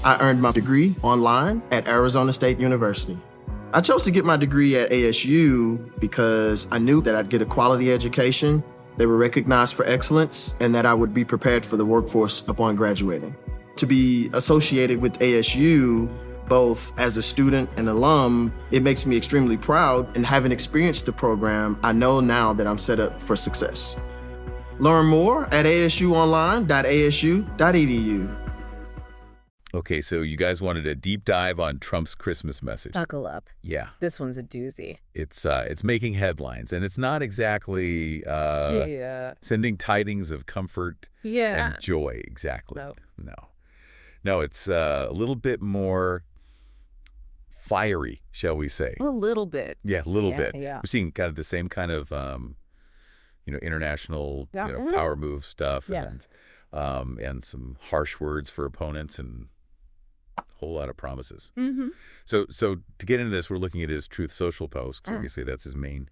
I earned my degree online at Arizona State University. I chose to get my degree at ASU because I knew that I'd get a quality education, they were recognized for excellence, and that I would be prepared for the workforce upon graduating. To be associated with ASU, both as a student and alum, it makes me extremely proud, and having experienced the program, I know now that I'm set up for success. Learn more at asuonline.asu.edu. Okay, so you guys wanted a deep dive on Trump's Christmas message. Buckle up. Yeah. This one's a doozy. It's making headlines, and it's not exactly sending tidings of comfort and joy, exactly. No, it's a little bit more fiery, shall we say. A little bit. Yeah, a little bit. Yeah. We're seeing kind of the same kind of, international power move stuff and some harsh words for opponents and a whole lot of promises. Mm-hmm. So to get into this, we're looking at his Truth Social post. Obviously, that's his main,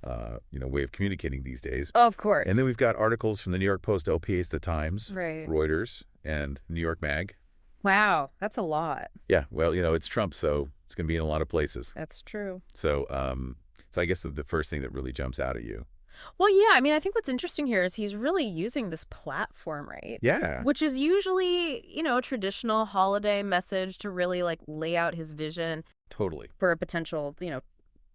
way of communicating these days. Of course. And then we've got articles from the New York Post, LPA's The Times, right. Reuters, and New York Mag. Wow, that's a lot. Yeah, well, it's Trump, so it's going to be in a lot of places. That's true. So, I guess the first thing that really jumps out at you. Well, yeah, I mean, I think what's interesting here is he's really using this platform, right? Yeah. Which is usually, a traditional holiday message to really lay out his vision. Totally. For a potential,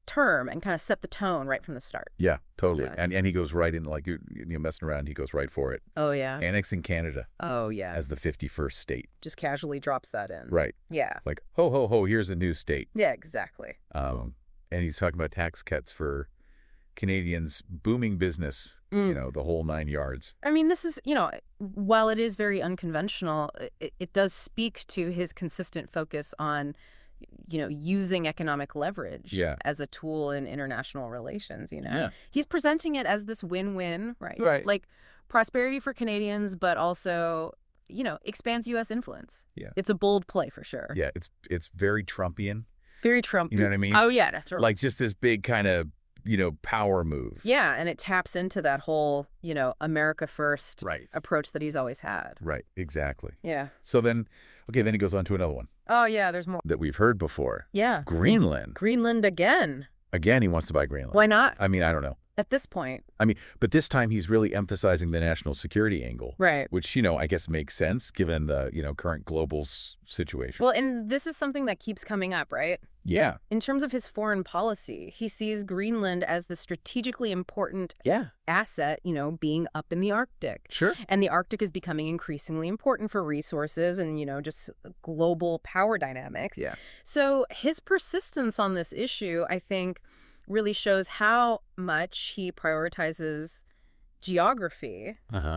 term and kind of set the tone right from the start. Yeah, totally. Yeah. And he goes right in, you're messing around, he goes right for it. Oh, yeah. Annexing Canada. Oh, yeah. As the 51st state. Just casually drops that in. Right. Yeah. Like, ho, ho, ho, here's a new state. Yeah, exactly. And he's talking about tax cuts for Canadians' booming business, the whole 9 yards. I mean, this is, while it is very unconventional, it does speak to his consistent focus on, using economic leverage as a tool in international relations, Yeah. He's presenting it as this win-win, right? Right. Like prosperity for Canadians, but also, expands U.S. influence. Yeah. It's a bold play for sure. Yeah, it's very Trumpian. Very Trump. You know what I mean? Oh, yeah. That's right. Like just this big kind of, power move. Yeah, and it taps into that whole, America first approach that he's always had. Right, exactly. Yeah. So then he goes on to another one. Oh, yeah, there's more. That we've heard before. Yeah. Greenland. Greenland again. Again, he wants to buy Greenland. Why not? I mean, I don't know. At this point. I mean, but this time he's really emphasizing the national security angle. Right. Which, I guess makes sense given the, current global situation. Well, and this is something that keeps coming up, right? Yeah. In terms of his foreign policy, he sees Greenland as the strategically important asset, being up in the Arctic. Sure. And the Arctic is becoming increasingly important for resources and, just global power dynamics. Yeah. So his persistence on this issue, I think, really shows how much he prioritizes geography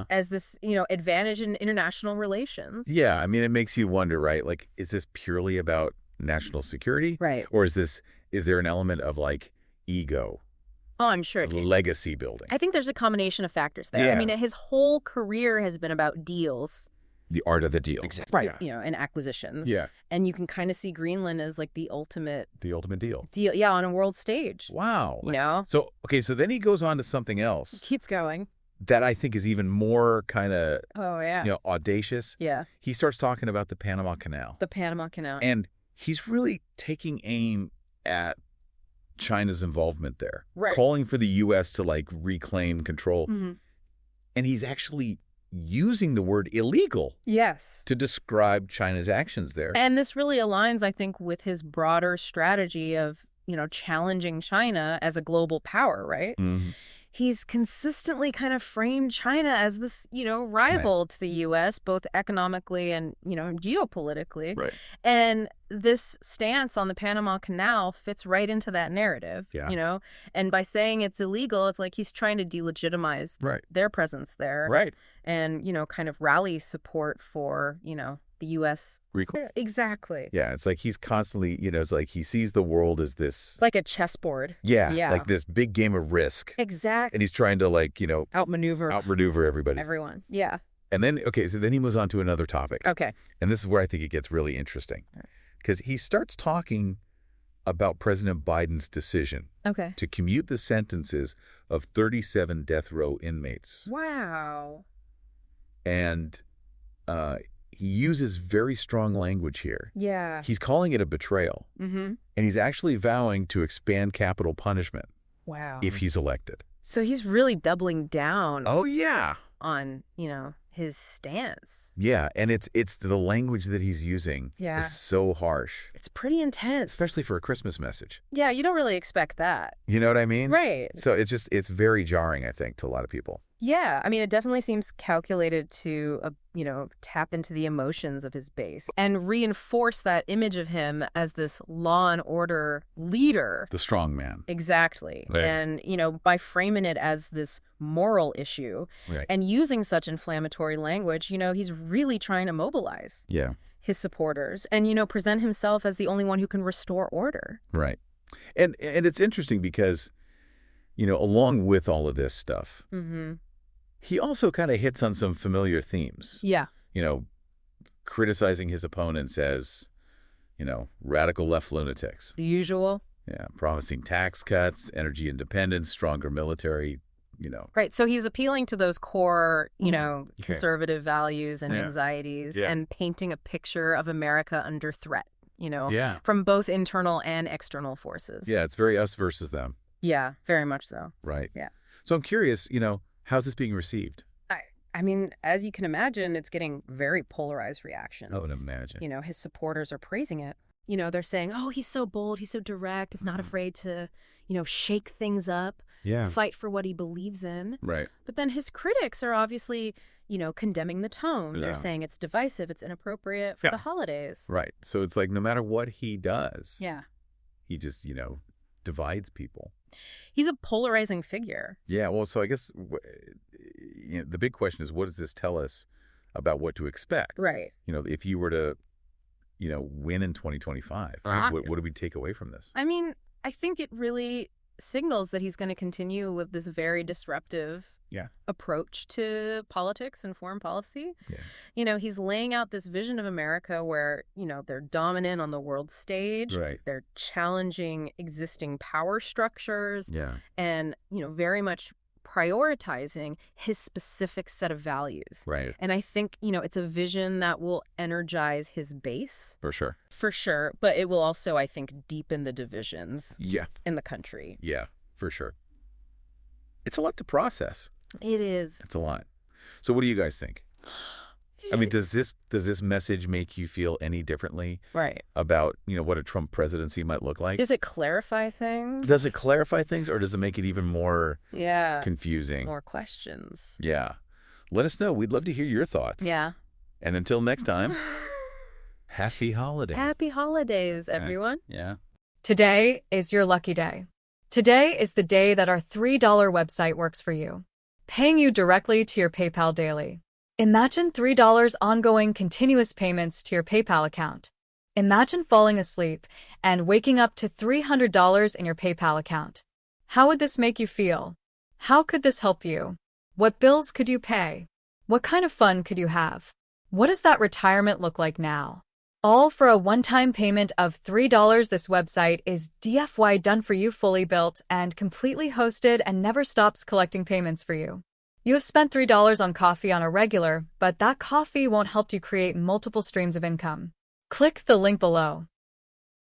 as this, advantage in international relations. Yeah, I mean, it makes you wonder, right? Like, is this purely about national security? Right. Or is there an element of ego? Oh, I'm sure. Legacy building. I think there's a combination of factors there. Yeah. I mean, his whole career has been about deals. The art of the deal. Exactly. Right. And acquisitions. Yeah. And you can kind of see Greenland as the ultimate deal. Yeah, on a world stage. Wow. So then he goes on to something else. Keeps going. That I think is even more kind of, audacious. Yeah. He starts talking about the Panama Canal. The Panama Canal. And he's really taking aim at China's involvement there. Right. Calling for the U.S. to reclaim control. Mm-hmm. And he's actually using the word illegal to describe China's actions there. And this really aligns, I think, with his broader strategy of, challenging China as a global power, right? Mm-hmm. He's consistently kind of framed China as this, rival to the U.S., both economically and, geopolitically. Right. And this stance on the Panama Canal fits right into that narrative, And by saying it's illegal, it's like he's trying to delegitimize their presence there. Right. And, kind of rally support for, the U.S. Reclaim. Exactly. Yeah, it's like he's constantly, it's like he sees the world as this... Like a chessboard. Yeah, like this big game of risk. Exactly. And he's trying to outmaneuver everybody. Everyone, yeah. And then, so then he moves on to another topic. Okay. And this is where I think it gets really interesting. Because he starts talking about President Biden's decision to commute the sentences of 37 death row inmates. Wow. And he uses very strong language here. Yeah. He's calling it a betrayal. And he's actually vowing to expand capital punishment. Wow. If he's elected. So he's really doubling down. Oh, yeah. On, his stance. Yeah, and it's the language that he's using is so harsh. It's pretty intense. Especially for a Christmas message. Yeah, you don't really expect that. You know what I mean? Right. So it's very jarring, I think, to a lot of people. Yeah, I mean, it definitely seems calculated to, tap into the emotions of his base and reinforce that image of him as this law and order leader. The strong man. Exactly. Right. And, by framing it as this moral issue and using such inflammatory language, he's really trying to mobilize his supporters and, present himself as the only one who can restore order. Right. And it's interesting because, along with all of this stuff, he also kind of hits on some familiar themes. Yeah. Criticizing his opponents as, radical left lunatics. The usual. Yeah, promising tax cuts, energy independence, stronger military, Right, so he's appealing to those core, conservative values and anxieties and painting a picture of America under threat, from both internal and external forces. Yeah, it's very us versus them. Yeah, very much so. Right. Yeah. So I'm curious, how's this being received? I mean, as you can imagine, it's getting very polarized reactions. I would imagine. His supporters are praising it. They're saying, oh, he's so bold, he's so direct, he's not afraid to, shake things up, fight for what he believes in. Right. But then his critics are obviously, condemning the tone. They're saying it's divisive, it's inappropriate for the holidays. Right. So it's like no matter what he does, he just, divides people. He's a polarizing figure. Yeah, well, so I guess the big question is, what does this tell us about what to expect? Right. If you were to, win in 2025, what do we take away from this? I mean, I think it really signals that he's going to continue with this very disruptive approach to politics and foreign policy. Yeah. He's laying out this vision of America where, they're dominant on the world stage. Right. They're challenging existing power structures. Yeah. And, very much prioritizing his specific set of values. Right. And I think, it's a vision that will energize his base. For sure. For sure. But it will also, I think, deepen the divisions in the country. Yeah, for sure. It's a lot to process. It is. It's a lot. So what do you guys think? I mean, does this message make you feel any differently about, what a Trump presidency might look like? Does it clarify things? Does it clarify things, or does it make it even more confusing? More questions. Yeah. Let us know. We'd love to hear your thoughts. Yeah. And until next time, happy holidays. Happy holidays, everyone. Yeah. Today is your lucky day. Today is the day that our $3 website works for you, paying you directly to your PayPal daily. Imagine $3 ongoing continuous payments to your PayPal account. Imagine falling asleep and waking up to $300 in your PayPal account. How would this make you feel? How could this help you? What bills could you pay? What kind of fun could you have? What does that retirement look like now? All for a one-time payment of $3. This website is DFY done for you, fully built and completely hosted, and never stops collecting payments for you. You have spent $3 on coffee on a regular, but that coffee won't help you create multiple streams of income. Click the link below.